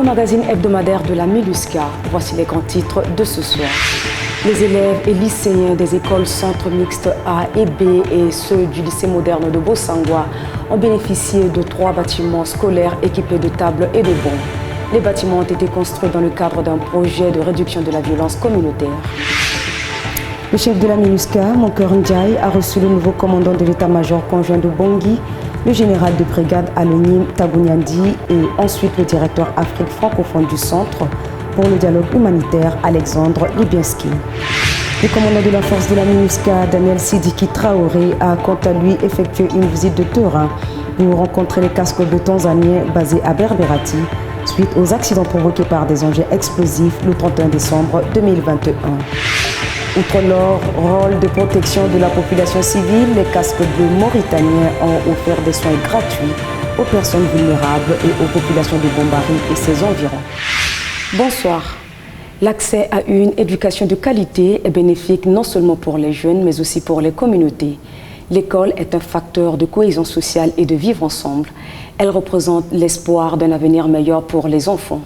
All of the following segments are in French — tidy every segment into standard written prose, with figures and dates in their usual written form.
magazine hebdomadaire de la MINUSCA. Voici les grands titres de ce soir. Les élèves et lycéens des écoles centres mixtes A et B et ceux du lycée moderne de Bossangwa ont bénéficié de 3 bâtiments scolaires équipés de tables et de bancs. Les bâtiments ont été construits dans le cadre d'un projet de réduction de la violence communautaire. Le chef de la MINUSCA, Moncœur Ndiaye, a reçu le nouveau commandant de l'état-major conjoint de Bangui, le général de brigade Alonim Tagouniandi et ensuite le directeur Afrique francophone du centre pour le dialogue humanitaire, Alexandre Libianski. Le commandant de la force de la MINUSCA, Daniel Sidiki Traoré, a quant à lui effectué une visite de terrain pour rencontrer les casques de Tanzaniens basés à Berberati suite aux accidents provoqués par des engins explosifs le 31 décembre 2021. Outre leur rôle de protection de la population civile, les casques bleus mauritaniens ont offert des soins gratuits aux personnes vulnérables et aux populations de Bombari et ses environs. Bonsoir. L'accès à une éducation de qualité est bénéfique non seulement pour les jeunes, mais aussi pour les communautés. L'école est un facteur de cohésion sociale et de vivre ensemble. Elle représente l'espoir d'un avenir meilleur pour les enfants.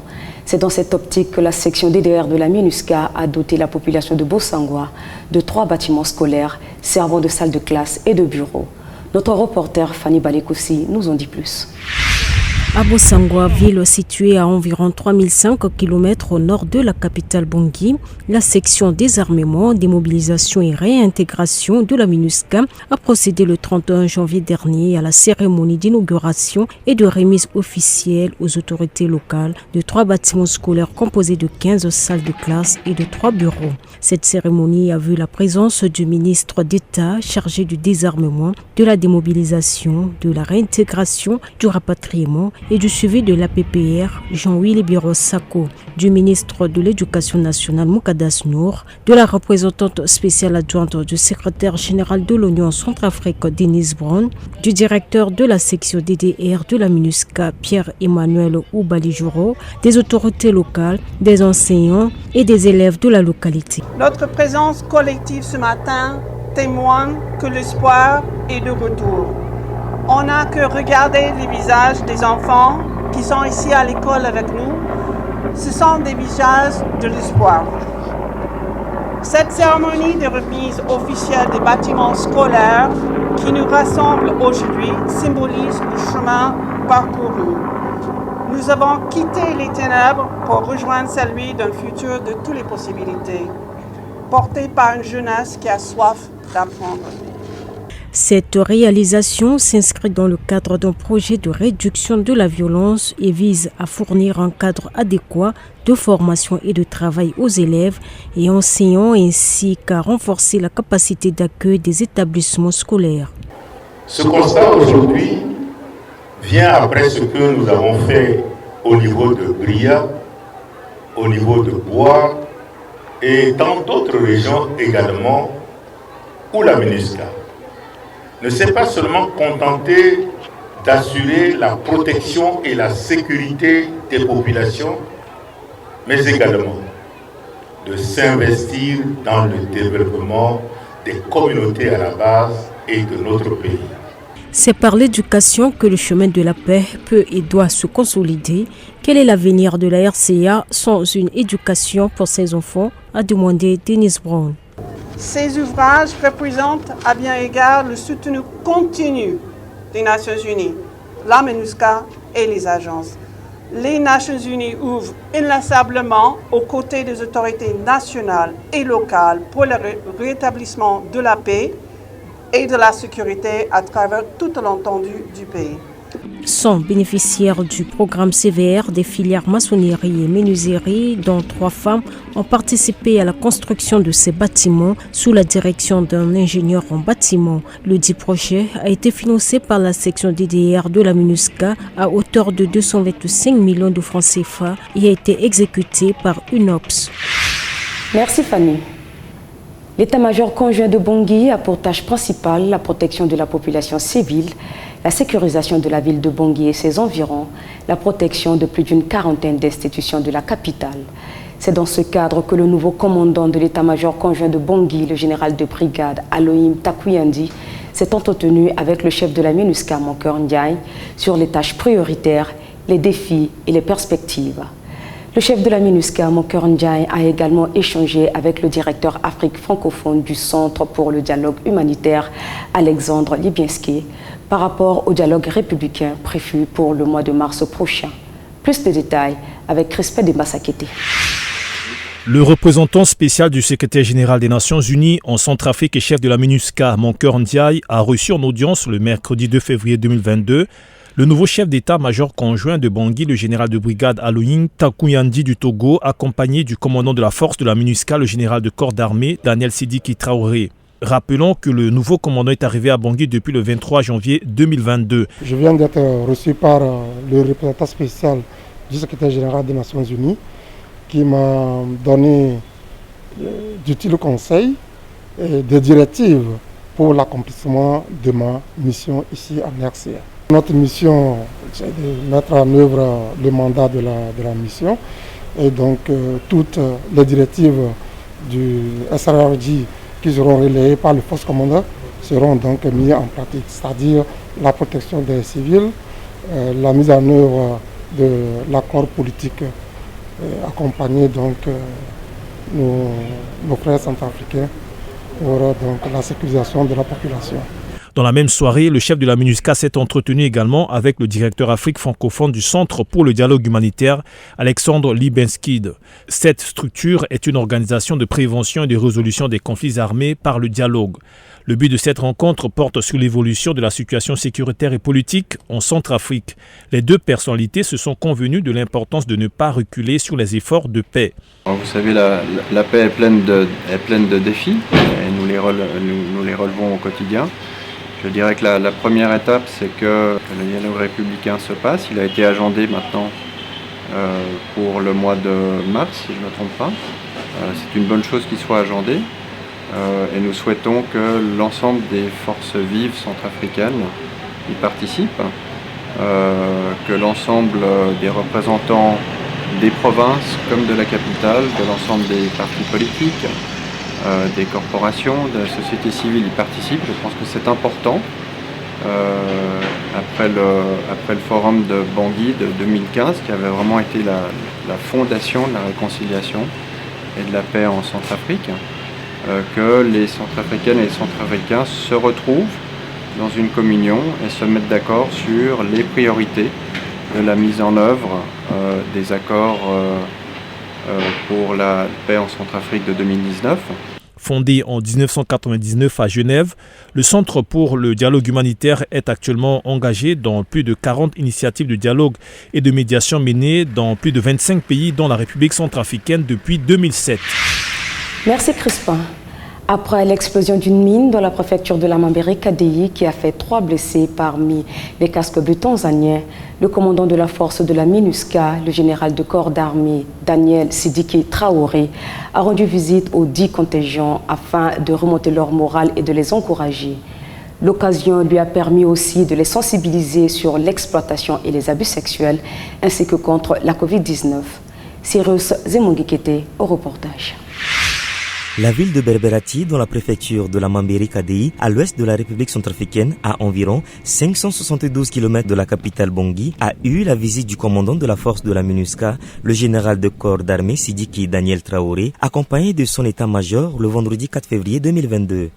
C'est dans cette optique que la section DDR de la MINUSCA a doté la population de Bossangwa de 3 bâtiments scolaires servant de salles de classe et de bureaux. Notre reporter Fanny Balekoussi nous en dit plus. À Bossangwa, ville située à environ 3005 km au nord de la capitale Bangui, la section désarmement, démobilisation et réintégration de la MINUSCA a procédé le 31 janvier dernier à la cérémonie d'inauguration et de remise officielle aux autorités locales de 3 bâtiments scolaires composés de 15 salles de classe et de 3 bureaux. Cette cérémonie a vu la présence du ministre d'État chargé du désarmement, de la démobilisation, de la réintégration, du rapatriement et du suivi de l'APPR, Jean-Willy Birosako, du ministre de l'Éducation nationale Moukadas Nour, de la représentante spéciale adjointe du secrétaire général de l'Union Centrafrique Denise Brown, du directeur de la section DDR de la MINUSCA Pierre-Emmanuel Oubalijuro, des autorités locales, des enseignants et des élèves de la localité. Notre présence collective ce matin témoigne que l'espoir est de retour. On n'a que regarder les visages des enfants qui sont ici à l'école avec nous. Ce sont des visages de l'espoir. Cette cérémonie de remise officielle des bâtiments scolaires qui nous rassemble aujourd'hui symbolise le chemin parcouru. Nous avons quitté les ténèbres pour rejoindre celui d'un futur de toutes les possibilités, porté par une jeunesse qui a soif d'apprendre. Cette réalisation s'inscrit dans le cadre d'un projet de réduction de la violence et vise à fournir un cadre adéquat de formation et de travail aux élèves et enseignants ainsi qu'à renforcer la capacité d'accueil des établissements scolaires. Ce constat aujourd'hui vient après ce que nous avons fait au niveau de Bria, au niveau de Bois et dans d'autres régions également où la MINUSCA ne s'est pas seulement contentée d'assurer la protection et la sécurité des populations, mais également de s'investir dans le développement des communautés à la base et de notre pays. C'est par l'éducation que le chemin de la paix peut et doit se consolider. Quel est l'avenir de la RCA sans une éducation pour ses enfants, a demandé Denise Brown. Ces ouvrages représentent à bien égard le soutien continu des Nations Unies, la MINUSCA et les agences. Les Nations Unies ouvrent inlassablement aux côtés des autorités nationales et locales pour le rétablissement de la paix et de la sécurité à travers tout l'étendue du pays. Sont bénéficiaires du programme CVR des filières maçonnerie et menuiserie, dont 3 femmes ont participé à la construction de ces bâtiments sous la direction d'un ingénieur en bâtiment. Le dit projet a été financé par la section DDR de la MINUSCA à hauteur de 225 millions de francs CFA et a été exécuté par UNOPS. Merci Fanny. L'état-major conjoint de Bangui a pour tâche principale la protection de la population civile, la sécurisation de la ville de Bangui et ses environs, la protection de plus d'une quarantaine d'institutions de la capitale. C'est dans ce cadre que le nouveau commandant de l'état-major conjoint de Bangui, le général de brigade Alonim Tagouniandi, s'est entretenu avec le chef de la MINUSCA, Moncœur Ndiaye, sur les tâches prioritaires, les défis et les perspectives. Le chef de la MINUSCA, Moker Ndiaye, a également échangé avec le directeur Afrique francophone du Centre pour le dialogue humanitaire, Alexandre Libienski, par rapport au dialogue républicain prévu pour le mois de mars prochain. Plus de détails avec Crispin Dembasakete. Le représentant spécial du secrétaire général des Nations Unies en Centrafrique et chef de la MINUSCA, Moker Ndiaye, a reçu en audience le mercredi 2 février 2022 le nouveau chef d'état-major conjoint de Bangui, le général de brigade Aloyin Takuyandi du Togo, accompagné du commandant de la force de la MINUSCA, le général de corps d'armée Daniel Sidiki Traoré. Rappelons que le nouveau commandant est arrivé à Bangui depuis le 23 janvier 2022. Je viens d'être reçu par le représentant spécial du secrétaire général des Nations Unies qui m'a donné d'utiles conseils et des directives pour l'accomplissement de ma mission ici en RCA. Notre mission, c'est de mettre en œuvre le mandat de la mission et donc toutes les directives du SRRJ qui seront relayées par le force commandant seront donc mises en pratique, c'est-à-dire la protection des civils, la mise en œuvre de l'accord politique accompagné donc nos frères centrafricains pour donc la sécurisation de la population. Dans la même soirée, le chef de la MINUSCA s'est entretenu également avec le directeur Afrique francophone du Centre pour le dialogue humanitaire, Alexandre Libienski. Cette structure est une organisation de prévention et de résolution des conflits armés par le dialogue. Le but de cette rencontre porte sur l'évolution de la situation sécuritaire et politique en Centrafrique. Les deux personnalités se sont convenues de l'importance de ne pas reculer sur les efforts de paix. Vous savez, la paix est pleine de défis et nous les relevons au quotidien. Je dirais que la première étape, c'est que le dialogue républicain se passe. Il a été agendé maintenant pour le mois de mars, si je ne me trompe pas. C'est une bonne chose qu'il soit agendé. Et nous souhaitons que l'ensemble des forces vives centrafricaines y participent, que l'ensemble des représentants des provinces comme de la capitale, de l'ensemble des partis politiques, des corporations, de la société civile y participent. Je pense que c'est important. Après le forum de Bangui de 2015, qui avait vraiment été la fondation de la réconciliation et de la paix en Centrafrique, que les Centrafricaines et les Centrafricains se retrouvent dans une communion et se mettent d'accord sur les priorités de la mise en œuvre des accords pour la paix en Centrafrique de 2019. Fondé en 1999 à Genève, le Centre pour le dialogue humanitaire est actuellement engagé dans plus de 40 initiatives de dialogue et de médiation menées dans plus de 25 pays dont la République centrafricaine depuis 2007. Merci Crispin. Après l'explosion d'une mine dans la préfecture de la Mambéry-Kadéyi qui a fait 3 blessés parmi les casques bleus tanzaniens, le commandant de la force de la MINUSCA, le général de corps d'armée Daniel Sidiki Traoré, a rendu visite aux 10 contingents afin de remonter leur morale et de les encourager. L'occasion lui a permis aussi de les sensibiliser sur l'exploitation et les abus sexuels ainsi que contre la Covid-19. Cyrus Zemongikete au reportage. La ville de Berberati, dans la préfecture de la Mambéry-Kadéyi, à l'ouest de la République centrafricaine, à environ 572 km de la capitale Bangui, a eu la visite du commandant de la force de la MINUSCA, le général de corps d'armée Sidiki Daniel Traoré, accompagné de son état-major le vendredi 4 février 2022.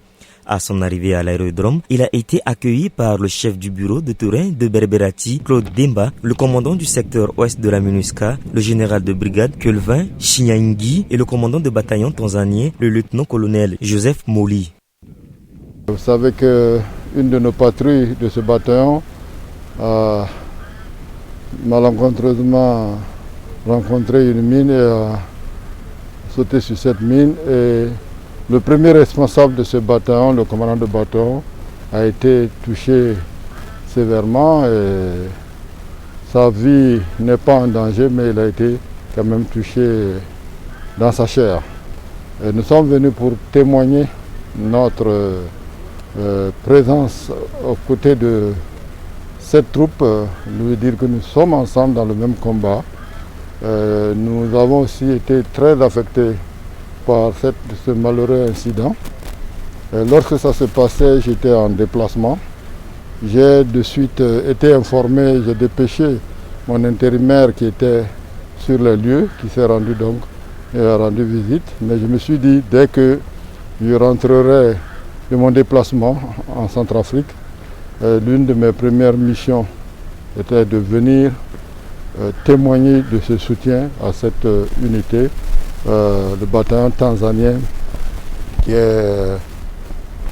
À son arrivée à l'aérodrome, il a été accueilli par le chef du bureau de terrain de Berberati, Claude Demba, le commandant du secteur ouest de la MINUSCA, le général de brigade Kelvin Chinyangi et le commandant de bataillon tanzanien, le lieutenant-colonel Joseph Moli. Vous savez qu'une de nos patrouilles de ce bataillon a malencontreusement rencontré une mine et a sauté sur cette mine. Et le premier responsable de ce bataillon, le commandant de bataillon, a été touché sévèrement et sa vie n'est pas en danger, mais il a été quand même touché dans sa chair. Et nous sommes venus pour témoigner notre présence aux côtés de cette troupe, lui dire que nous sommes ensemble dans le même combat. Nous avons aussi été très affectés par ce malheureux incident. Et lorsque ça se passait, j'étais en déplacement. J'ai de suite été informé, j'ai dépêché mon intérimaire qui était sur les lieux, qui s'est rendu donc et a rendu visite. Mais je me suis dit, dès que je rentrerai de mon déplacement en Centrafrique, l'une de mes premières missions était de venir témoigner de ce soutien à cette unité, le bataillon tanzanien qui est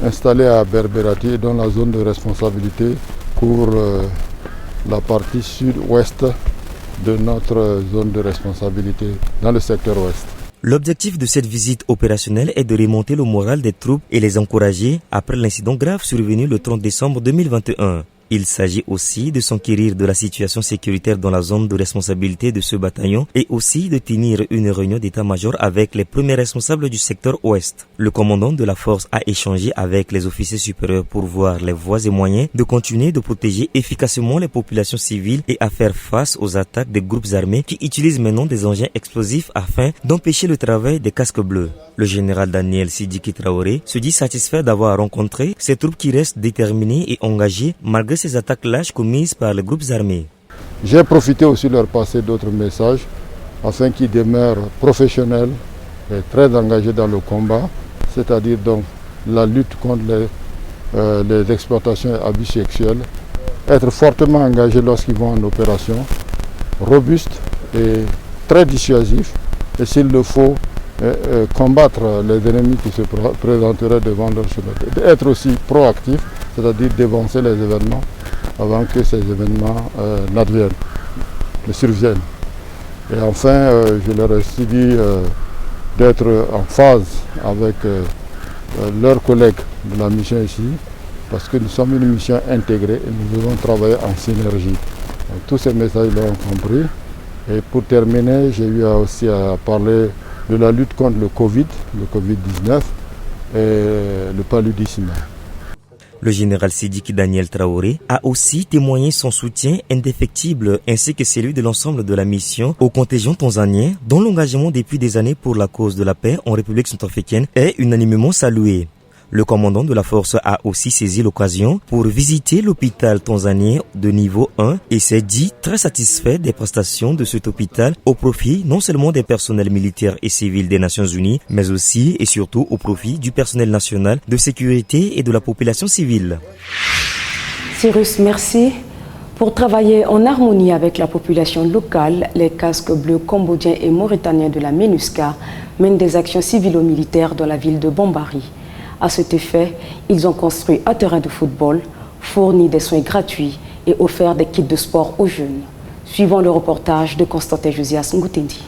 installé à Berberati, dans la zone de responsabilité pour la partie sud-ouest de notre zone de responsabilité dans le secteur ouest. L'objectif de cette visite opérationnelle est de remonter le moral des troupes et les encourager après l'incident grave survenu le 30 décembre 2021. Il s'agit aussi de s'enquérir de la situation sécuritaire dans la zone de responsabilité de ce bataillon et aussi de tenir une réunion d'état-major avec les premiers responsables du secteur ouest. Le commandant de la force a échangé avec les officiers supérieurs pour voir les voies et moyens de continuer de protéger efficacement les populations civiles et à faire face aux attaques des groupes armés qui utilisent maintenant des engins explosifs afin d'empêcher le travail des casques bleus. Le général Daniel Sidiki Traoré se dit satisfait d'avoir rencontré ces troupes qui restent déterminées et engagées malgré ces attaques lâches commises par les groupes armés. J'ai profité aussi de leur passer d'autres messages afin qu'ils demeurent professionnels et très engagés dans le combat, c'est-à-dire donc la lutte contre les exploitations et abus sexuels, être fortement engagés lorsqu'ils vont en opération, robustes et très dissuasifs, et s'il le faut, combattre les ennemis qui se présenteraient devant leur chemin, être aussi proactif, c'est-à-dire d'évancer les événements avant que ces événements n'adviennent, ne surviennent. Et enfin, je leur ai aussi dit d'être en phase avec leurs collègues de la mission ici, parce que nous sommes une mission intégrée et nous devons travailler en synergie. Donc, tous ces messages l'ont compris. Et pour terminer, j'ai eu aussi à parler de la lutte contre le Covid-19 et le paludisme. Le général Sidiki Daniel Traoré a aussi témoigné son soutien indéfectible ainsi que celui de l'ensemble de la mission au contingent tanzanien dont l'engagement depuis des années pour la cause de la paix en République centrafricaine est unanimement salué. Le commandant de la force a aussi saisi l'occasion pour visiter l'hôpital tanzanien de niveau 1 et s'est dit très satisfait des prestations de cet hôpital au profit non seulement des personnels militaires et civils des Nations Unies, mais aussi et surtout au profit du personnel national de sécurité et de la population civile. Cyrus, merci. Pour travailler en harmonie avec la population locale, les casques bleus cambodgiens et mauritaniens de la MINUSCA mènent des actions civilo-militaires dans la ville de Bambari. À cet effet, ils ont construit un terrain de football, fourni des soins gratuits et offert des kits de sport aux jeunes. Suivant le reportage de Constantin Josias Ngoutendi.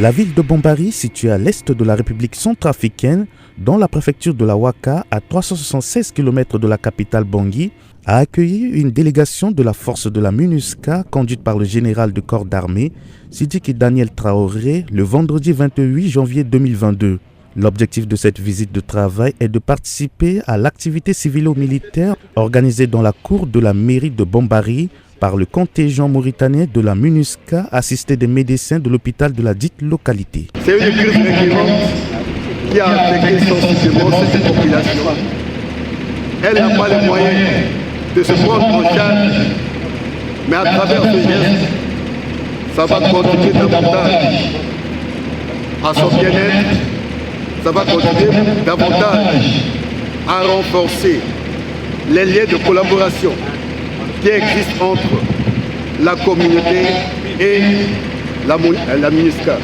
La ville de Bambari, située à l'est de la République centrafricaine, dans la préfecture de la Ouaka, à 376 km de la capitale Bangui, a accueilli une délégation de la force de la MINUSCA conduite par le général de corps d'armée, Sidiki Daniel Traoré, le vendredi 28 janvier 2022. L'objectif de cette visite de travail est de participer à l'activité civilo-militaire organisée dans la cour de la mairie de Bambari par le contingent mauritanien de la MINUSCA assisté des médecins de l'hôpital de la dite localité. C'est une crise récurrente qui a affecté sensiblement cette population. Elle n'a pas les moyens de se prendre en charge, mais à travers ce geste, ça va contribuer davantage à son bien-être. Ça va contribuer davantage à renforcer les liens de collaboration qui existent entre la communauté et la MINUSCA.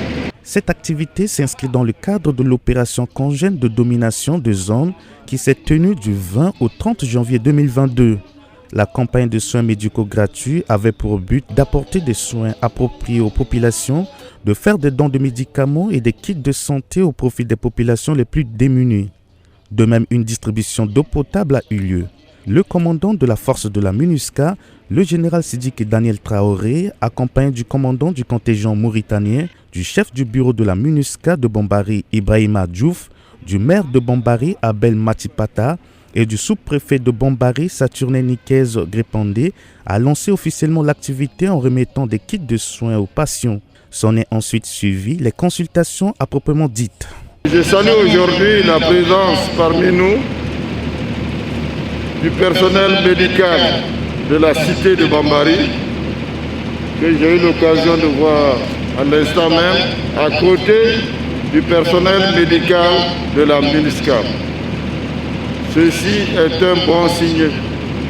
Cette activité s'inscrit dans le cadre de l'opération conjointe de domination de zone qui s'est tenue du 20 au 30 janvier 2022. La campagne de soins médicaux gratuits avait pour but d'apporter des soins appropriés aux populations, de faire des dons de médicaments et des kits de santé au profit des populations les plus démunies. De même, une distribution d'eau potable a eu lieu. Le commandant de la force de la MINUSCA, le général Sidiki Daniel Traoré, accompagné du commandant du contingent mauritanien, du chef du bureau de la MINUSCA de Bambari, Ibrahima Diouf, du maire de Bambari, Abel Matipata, et du sous-préfet de Bambari, Saturnin Nikez Grépandé, a lancé officiellement l'activité en remettant des kits de soins aux patients. S'en est ensuite suivi les consultations à proprement dites. Je salue aujourd'hui la présence parmi nous du personnel médical de la cité de Bambari, que j'ai eu l'occasion de voir à l'instant même à côté du personnel médical de la MINUSCA. Ceci est un bon signe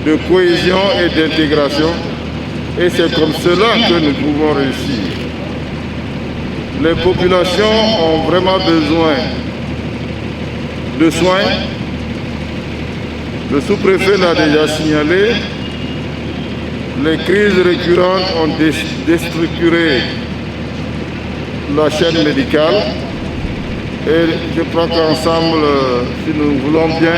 de cohésion et d'intégration et c'est comme cela que nous pouvons réussir. Les populations ont vraiment besoin de soins. Le sous-préfet l'a déjà signalé. Les crises récurrentes ont déstructuré la chaîne médicale et je crois qu'ensemble, si nous voulons bien,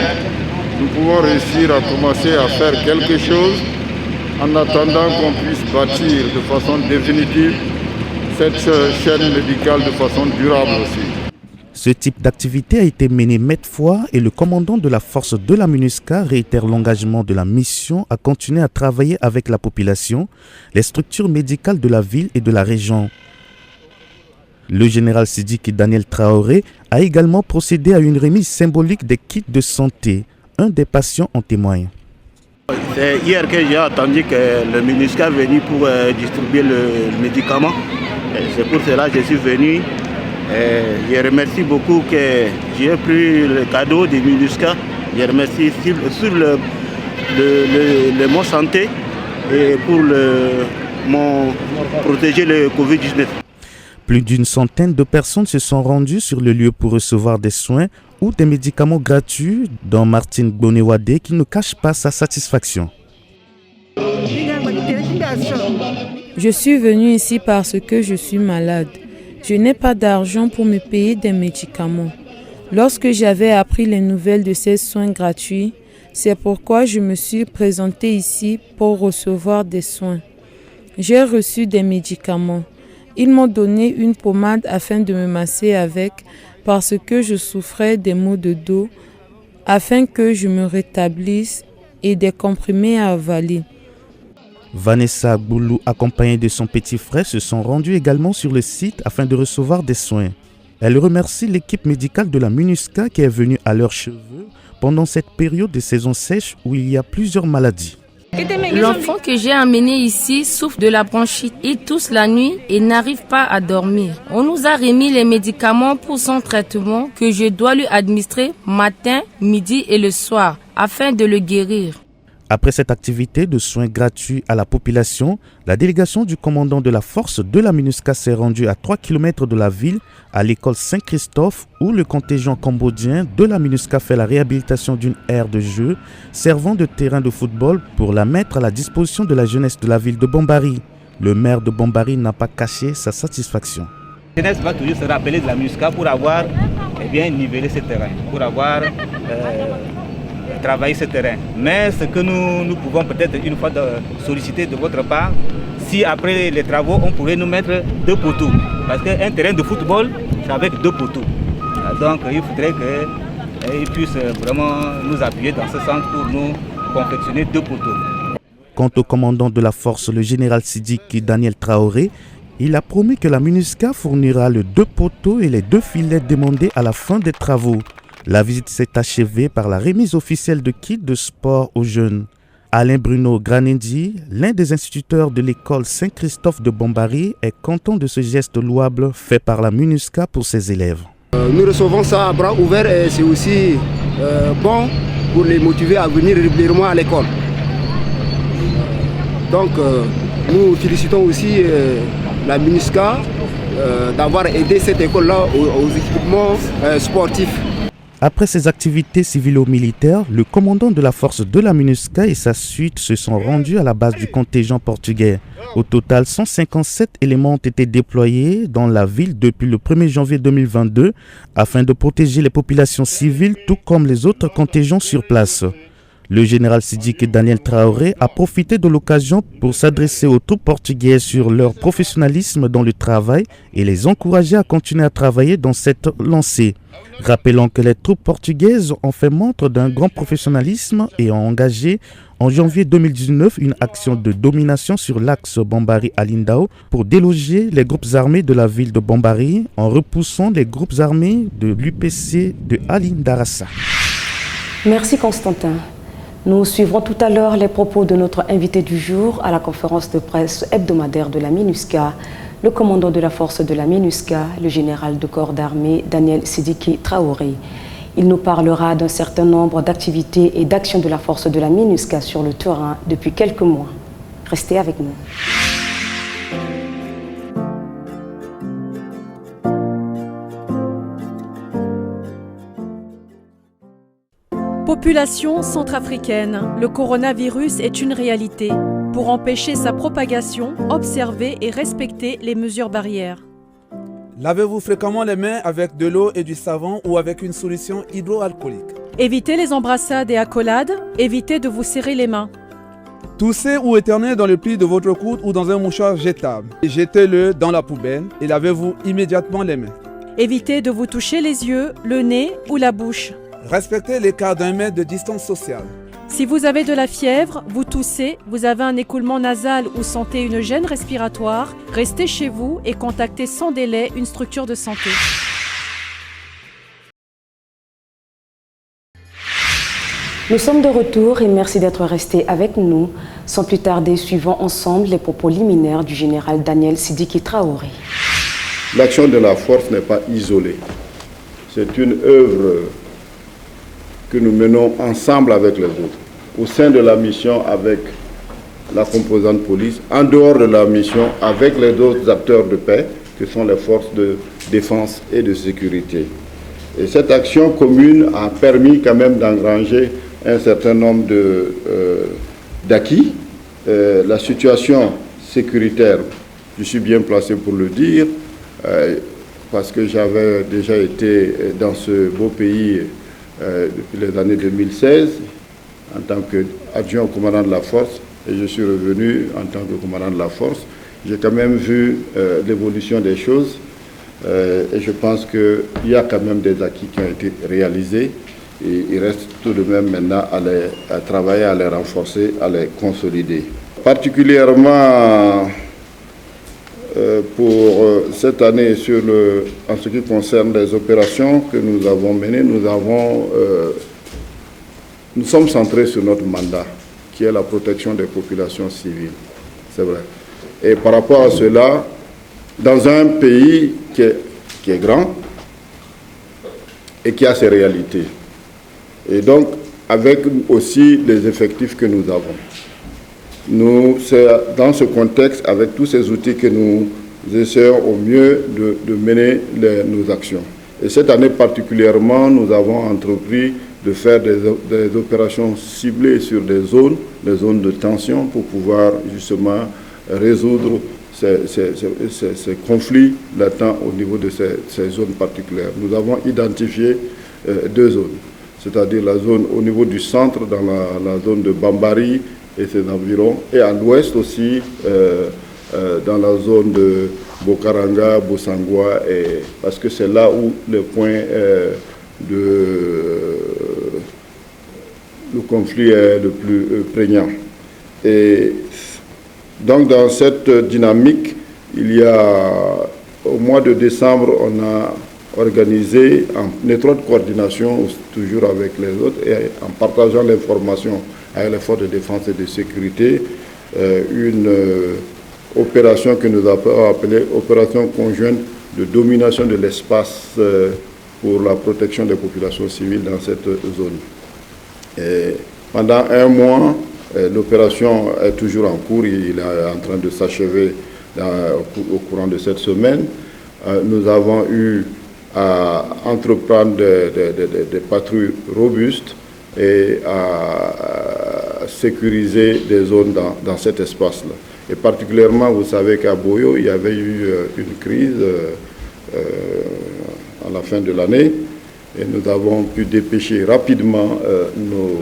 nous pouvons réussir à commencer à faire quelque chose en attendant qu'on puisse bâtir de façon définitive cette chaîne médicale de façon durable aussi. Ce type d'activité a été mené maintes fois et le commandant de la force de la MINUSCA réitère l'engagement de la mission à continuer à travailler avec la population, les structures médicales de la ville et de la région. Le général Sidiki Daniel Traoré a également procédé à une remise symbolique des kits de santé. Un des patients en témoigne. C'est hier que j'ai entendu que le MINUSCA est venu pour distribuer le médicament. C'est pour cela que je suis venu. Je remercie beaucoup que j'ai pris le cadeau du MINUSCA. Je remercie sur le mot santé et pour protéger le Covid-19. Plus d'une centaine de personnes se sont rendues sur le lieu pour recevoir des soins ou des médicaments gratuits, dont Martine Bonewade qui ne cache pas sa satisfaction. Je suis venue ici parce que je suis malade. Je n'ai pas d'argent pour me payer des médicaments. Lorsque j'avais appris les nouvelles de ces soins gratuits, c'est pourquoi je me suis présentée ici pour recevoir des soins. J'ai reçu des médicaments. Ils m'ont donné une pommade afin de me masser avec parce que je souffrais des maux de dos, afin que je me rétablisse et des comprimés à avaler. Vanessa Boulou, accompagnée de son petit frère, se sont rendus également sur le site afin de recevoir des soins. Elle remercie l'équipe médicale de la MINUSCA qui est venue à leurs cheveux pendant cette période de saison sèche où il y a plusieurs maladies. L'enfant que j'ai amené ici souffre de la bronchite. Il tousse la nuit et n'arrive pas à dormir. On nous a remis les médicaments pour son traitement que je dois lui administrer matin, midi et le soir afin de le guérir. Après cette activité de soins gratuits à la population, la délégation du commandant de la force de la MINUSCA s'est rendue à 3 km de la ville, à l'école Saint-Christophe, où le contingent cambodgien de la MINUSCA fait la réhabilitation d'une aire de jeu servant de terrain de football pour la mettre à la disposition de la jeunesse de la ville de Bombari. Le maire de Bombari n'a pas caché sa satisfaction. La jeunesse va toujours se rappeler de la MINUSCA pour avoir nivelé ce terrain, pour avoir travailler ce terrain. Mais ce que nous pouvons peut-être une fois solliciter de votre part, si après les travaux, on pourrait nous mettre 2 poteaux. Parce qu'un terrain de football, c'est avec 2 poteaux. Donc il faudrait qu'ils puissent vraiment nous appuyer dans ce sens pour nous confectionner 2 poteaux. Quant au commandant de la force, le général Sidiki Daniel Traoré, il a promis que la MINUSCA fournira les 2 poteaux et les 2 filets demandés à la fin des travaux. La visite s'est achevée par la remise officielle de kits de sport aux jeunes. Alain Bruno Granendi, l'un des instituteurs de l'école Saint-Christophe de Bombari, est content de ce geste louable fait par la MINUSCA pour ses élèves. Nous recevons ça à bras ouverts et c'est aussi bon pour les motiver à venir régulièrement à l'école. Donc nous félicitons aussi la MINUSCA d'avoir aidé cette école-là aux équipements sportifs. Après ces activités civilo-militaires, le commandant de la force de la MINUSCA et sa suite se sont rendus à la base du contingent portugais. Au total, 157 éléments ont été déployés dans la ville depuis le 1er janvier 2022 afin de protéger les populations civiles tout comme les autres contingents sur place. Le général Sidiki Daniel Traoré a profité de l'occasion pour s'adresser aux troupes portugaises sur leur professionnalisme dans le travail et les encourager à continuer à travailler dans cette lancée. Rappelons que les troupes portugaises ont fait montre d'un grand professionnalisme et ont engagé en janvier 2019 une action de domination sur l'axe Bombari-Alindao pour déloger les groupes armés de la ville de Bombari en repoussant les groupes armés de l'UPC de Alindarassa. Merci Constantin. Nous suivrons tout à l'heure les propos de notre invité du jour à la conférence de presse hebdomadaire de la MINUSCA, le commandant de la force de la MINUSCA, le général de corps d'armée Daniel Sidiki Traoré. Il nous parlera d'un certain nombre d'activités et d'actions de la force de la MINUSCA sur le terrain depuis quelques mois. Restez avec nous. Population centrafricaine, le coronavirus est une réalité. Pour empêcher sa propagation, observez et respectez les mesures barrières. Lavez-vous fréquemment les mains avec de l'eau et du savon ou avec une solution hydroalcoolique. Évitez les embrassades et accolades, évitez de vous serrer les mains. Toussez ou éternuez dans le pli de votre coude ou dans un mouchoir jetable. Jetez-le dans la poubelle et lavez-vous immédiatement les mains. Évitez de vous toucher les yeux, le nez ou la bouche. Respectez l'écart d'1 mètre de distance sociale. Si vous avez de la fièvre, vous toussez, vous avez un écoulement nasal ou sentez une gêne respiratoire, restez chez vous et contactez sans délai une structure de santé. Nous sommes de retour et merci d'être restés avec nous. Sans plus tarder, suivons ensemble les propos liminaires du général Daniel Sidiki Traoré. L'action de la force n'est pas isolée. C'est une œuvre que nous menons ensemble avec les autres, au sein de la mission avec la composante police, en dehors de la mission avec les autres acteurs de paix, que sont les forces de défense et de sécurité. Et cette action commune a permis quand même d'engranger un certain nombre d'acquis. La situation sécuritaire, je suis bien placé pour le dire, parce que j'avais déjà été dans ce beau pays depuis les années 2016 en tant qu'adjoint au commandant de la force et je suis revenu en tant que commandant de la force. J'ai quand même vu l'évolution des choses et je pense qu'il y a quand même des acquis qui ont été réalisés et il reste tout de même maintenant à travailler, à les renforcer, à les consolider. Particulièrement pour cette année, en ce qui concerne les opérations que nous avons menées, nous sommes centrés sur notre mandat, qui est la protection des populations civiles. C'est vrai. Et par rapport à cela, dans un pays qui est grand et qui a ses réalités, et donc avec aussi les effectifs que nous avons. C'est dans ce contexte, avec tous ces outils que nous essayons au mieux de mener nos actions. Et cette année particulièrement, nous avons entrepris de faire des opérations ciblées sur des zones de tension pour pouvoir justement résoudre ces conflits latents au niveau de ces zones particulières. Nous avons identifié 2 zones, c'est-à-dire la zone au niveau du centre, dans la zone de Bambari, et ses environs, et à l'ouest aussi, dans la zone de Bokaranga, Bosangwa, parce que c'est là où le point le conflit est le plus prégnant. Et donc dans cette dynamique, il y a, au mois de décembre, on a organisé en étroite coordination, toujours avec les autres, et en partageant l'information avec les forces de défense et de sécurité, une opération que nous avons appelée opération conjointe de domination de l'espace pour la protection des populations civiles dans cette zone. Et pendant 1 mois, l'opération est toujours en cours, il est en train de s'achever au courant de cette semaine. Nous avons eu à entreprendre des patrouilles robustes et à sécuriser des zones dans cet espace-là. Et particulièrement, vous savez qu'à Boyo, il y avait eu une crise à la fin de l'année et nous avons pu dépêcher rapidement nos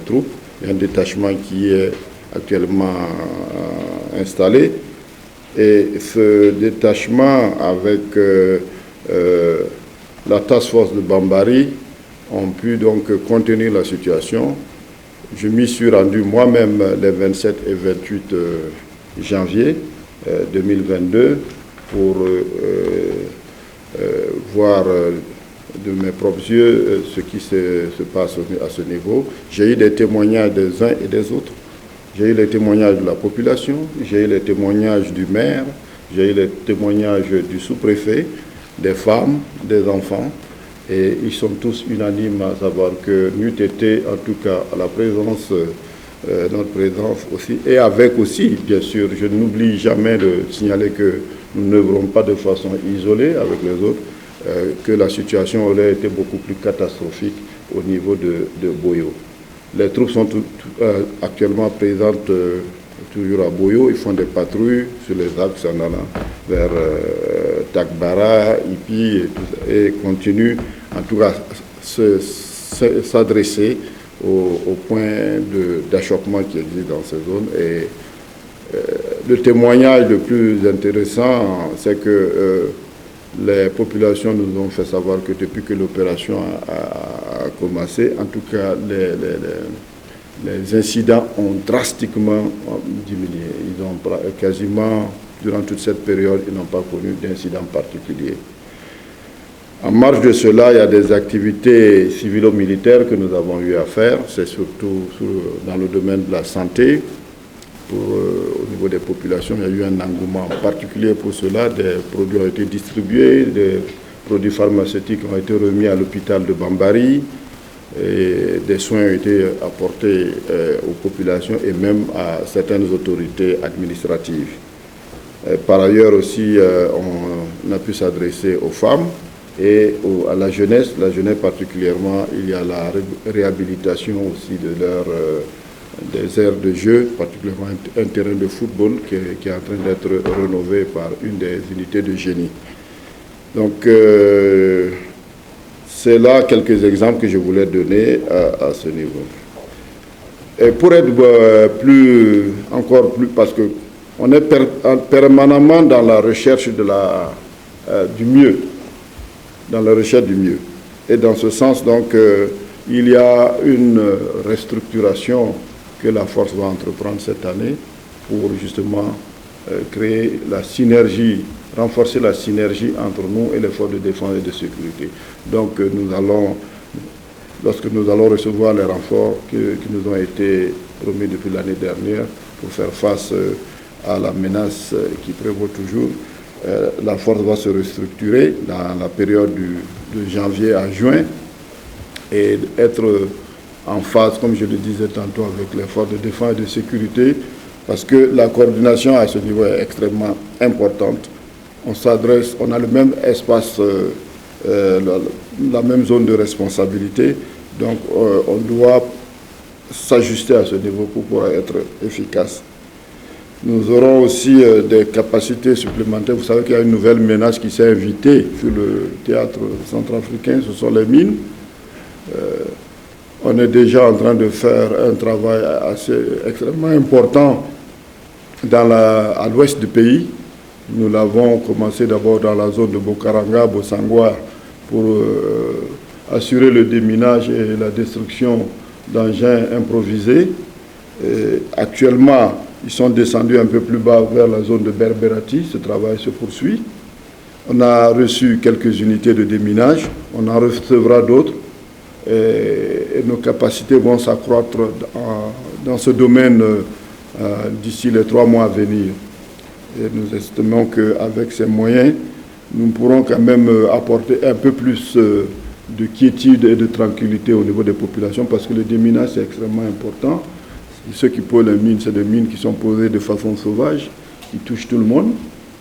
troupes. Il y a un détachement qui est actuellement installé et ce détachement avec la task force de Bambari ont pu donc contenir la situation. Je m'y suis rendu moi-même les 27 et 28 janvier 2022 pour voir de mes propres yeux ce qui se passe à ce niveau. J'ai eu des témoignages des uns et des autres. J'ai eu les témoignages de la population, j'ai eu les témoignages du maire, j'ai eu les témoignages du sous-préfet, des femmes, des enfants. Et ils sont tous unanimes à savoir que n'eût été, en tout cas, à la présence, notre présence aussi, et avec aussi, bien sûr, je n'oublie jamais de signaler que nous n'œuvrons pas de façon isolée avec les autres, que la situation aurait été beaucoup plus catastrophique au niveau de Boyo. Les troupes sont actuellement présentes toujours à Boyo, ils font des patrouilles sur les axes en allant vers Takbara, Ipi et continuent en tout cas s'adresser au point d'achoppement qui existe dans ces zones. Et le témoignage le plus intéressant, c'est que les populations nous ont fait savoir que depuis que l'opération a commencé, en tout cas les incidents ont drastiquement diminué. Ils ont quasiment, durant toute cette période, ils n'ont pas connu d'incidents particuliers. En marge de cela, il y a des activités civilo-militaires que nous avons eu à faire. C'est surtout dans le domaine de la santé. Au niveau des populations, il y a eu un engouement particulier pour cela. Des produits ont été distribués, des produits pharmaceutiques ont été remis à l'hôpital de Bambari. Et des soins ont été apportés aux populations et même à certaines autorités administratives. Par ailleurs aussi, on a pu s'adresser aux femmes et à la jeunesse particulièrement. Il y a la réhabilitation aussi des aires de jeu, particulièrement un terrain de football qui est en train d'être rénové par une des unités de génie. Donc, c'est là quelques exemples que je voulais donner à ce niveau. Et pour être encore plus, parce qu'on est permanemment dans la recherche du mieux, dans la recherche du mieux. Et dans ce sens, donc, il y a une restructuration que la force va entreprendre cette année pour justement créer la synergie, renforcer la synergie entre nous et les forces de défense et de sécurité. Donc lorsque nous allons recevoir les renforts qui nous ont été promis depuis l'année dernière pour faire face à la menace qui prévaut toujours, la force va se restructurer dans la période de janvier à juin et être en phase, comme je le disais tantôt, avec les forces de défense et de sécurité, parce que la coordination à ce niveau est extrêmement importante. On a le même espace, la même zone de responsabilité, donc on doit s'ajuster à ce niveau pour pouvoir être efficace. Nous aurons aussi des capacités supplémentaires. Vous savez qu'il y a une nouvelle menace qui s'est invitée sur le théâtre centrafricain, ce sont les mines. On est déjà en train de faire un travail extrêmement important à l'ouest du pays. Nous l'avons commencé d'abord dans la zone de Bokaranga, Bosangwa, pour assurer le déminage et la destruction d'engins improvisés. Et actuellement, ils sont descendus un peu plus bas vers la zone de Berberati. Ce travail se poursuit. On a reçu quelques unités de déminage. On en recevra d'autres. Et nos capacités vont s'accroître dans ce domaine d'ici les 3 mois à venir. Et nous estimons qu'avec ces moyens, nous pourrons quand même apporter un peu plus de quiétude et de tranquillité au niveau des populations, parce que le déminage, c'est extrêmement important. Ceux qui posent les mines, c'est des mines qui sont posées de façon sauvage, qui touchent tout le monde,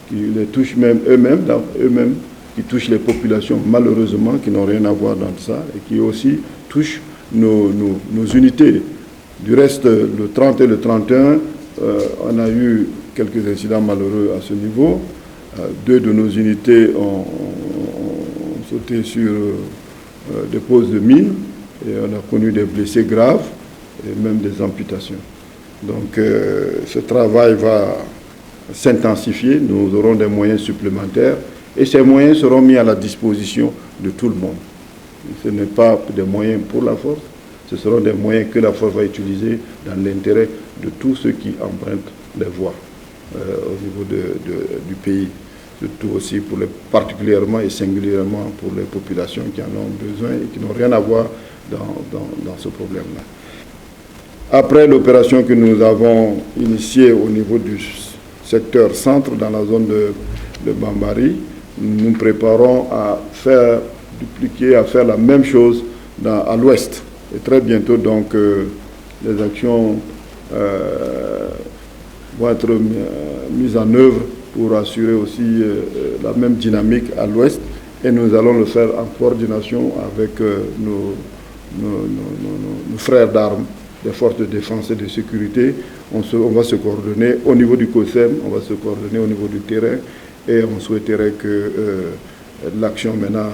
qui les touchent même eux-mêmes, qui touchent les populations, malheureusement, qui n'ont rien à voir dans ça, et qui aussi touchent nos unités. Du reste, le 30 et le 31, on a eu quelques incidents malheureux à ce niveau. 2 de nos unités ont sauté sur des poses de mines, et on a connu des blessés graves, et même des amputations. Donc ce travail va s'intensifier, nous aurons des moyens supplémentaires, et ces moyens seront mis à la disposition de tout le monde. Ce n'est pas des moyens pour la force, ce seront des moyens que la force va utiliser dans l'intérêt de tous ceux qui empruntent les voies au niveau du pays. surtout aussi particulièrement et singulièrement pour les populations qui en ont besoin et qui n'ont rien à voir dans ce problème-là. Après l'opération que nous avons initiée au niveau du secteur centre, dans la zone de Bambari, nous nous préparons à faire la même chose à l'ouest. Et très bientôt, donc, les actions vont être mises en œuvre pour assurer aussi la même dynamique à l'ouest. Et nous allons le faire en coordination avec nos frères d'armes des forces de défense et de sécurité. On va se coordonner au niveau du COSEM, on va se coordonner au niveau du terrain et on souhaiterait que l'action maintenant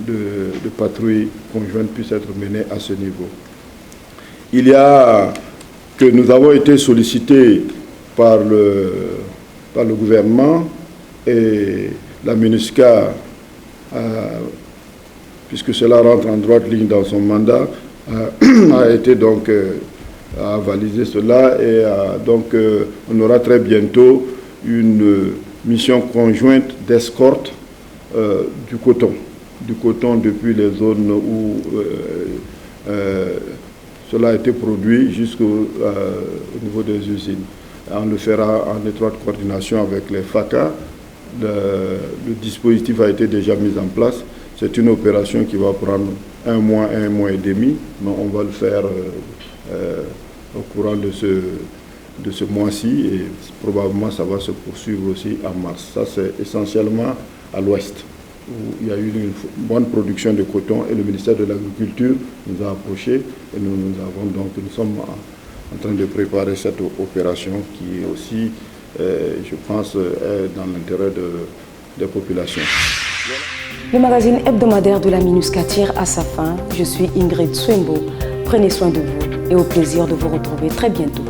de patrouille conjointe puisse être menée à ce niveau. Il y a que nous avons été sollicités par le gouvernement et la MINUSCA, puisque cela rentre en droite ligne dans son mandat, a été donc à valider cela et donc on aura très bientôt une mission conjointe d'escorte du coton depuis les zones où cela a été produit jusqu'au niveau des usines. On le fera en étroite coordination avec les FACA. Le dispositif a été déjà mis en place. C'est une opération qui va prendre un mois et demi, mais on va le faire au courant de ce mois-ci et probablement ça va se poursuivre aussi en mars. Ça, c'est essentiellement à l'ouest, où il y a eu une bonne production de coton et le ministère de l'Agriculture nous a approchés et nous sommes en train de préparer cette opération qui est aussi, je pense, est dans l'intérêt des populations. Le magazine hebdomadaire de la MINUSCA tire à sa fin. Je suis Ingrid Swembo. Prenez soin de vous et au plaisir de vous retrouver très bientôt.